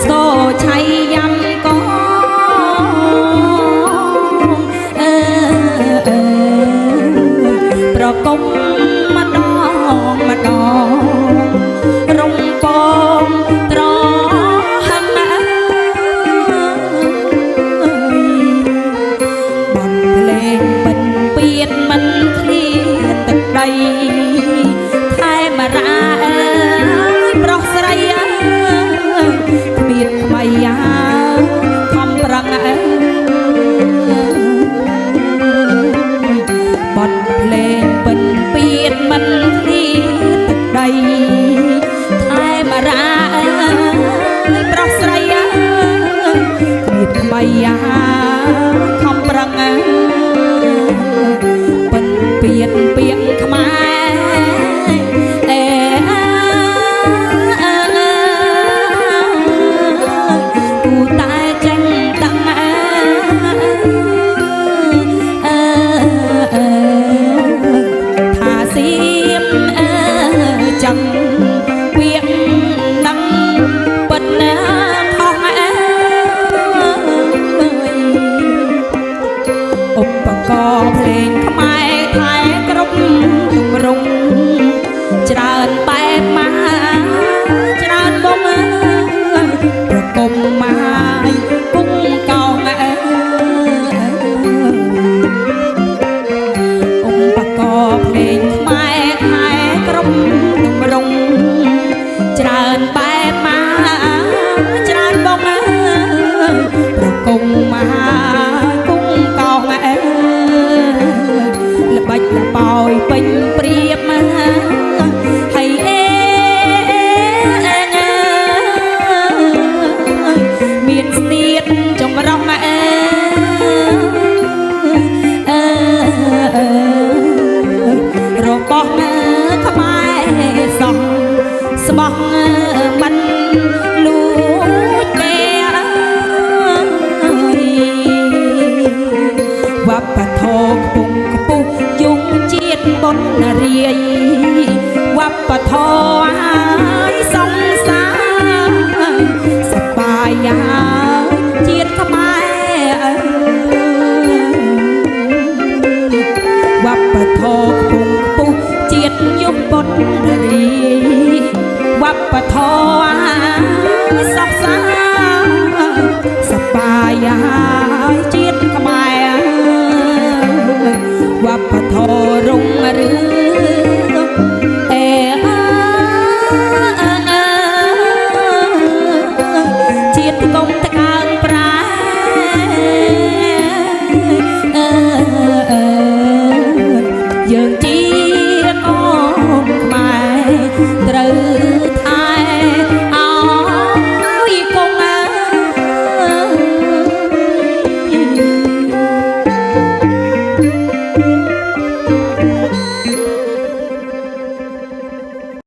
ស្គ ដីខែមរាប្រុសស្រីគ្មានថ្មីខំប្រឹងបត់ភ្លេងពិនពៀនមិនឃ្លៀទឹកដីខែមរាប្រុសស្រីគ្មានថ្មីខំប្រឹងពិនពៀនពាក្យខ្មែរគូតែចេញដឹងថាសៀមចឹងពាក្យដឹងពិតណាខុសឧបករណ៍ភ្លេងខ្មែរថែគ្រប់ទម្រង់ច្រើនបែបមកច្រើនវងប្រគំមកគង់កោងឧបករណ៍ភ្លេងខ្មែរថែគ្រប់ទម្រង់ច្រើនបែបមកច្រើនវងប្រគំមកគង់កោងល្បិចល្បោយពេញព្រៀបមកហើយមានស្នៀតចម្រុះរបស់ខ្មែរសោះស្បោះមិនលួចទេវប្បធម៌ខ្ពង់ខ្ពស់យងជាតិបុណ្យរាយវប្បធម៌ឲ្យសង្សារសប្បាយជាតិខ្មែរវប្បធម៌ខ្ពង់ខ្ពស់ជាតិយុគបុណ្យរាយវប្បធម៌ឲ្យសង្សារសប្បាយជាតិខ្មែរវប្បធម៌រុងរឿងជាតិកុំតកា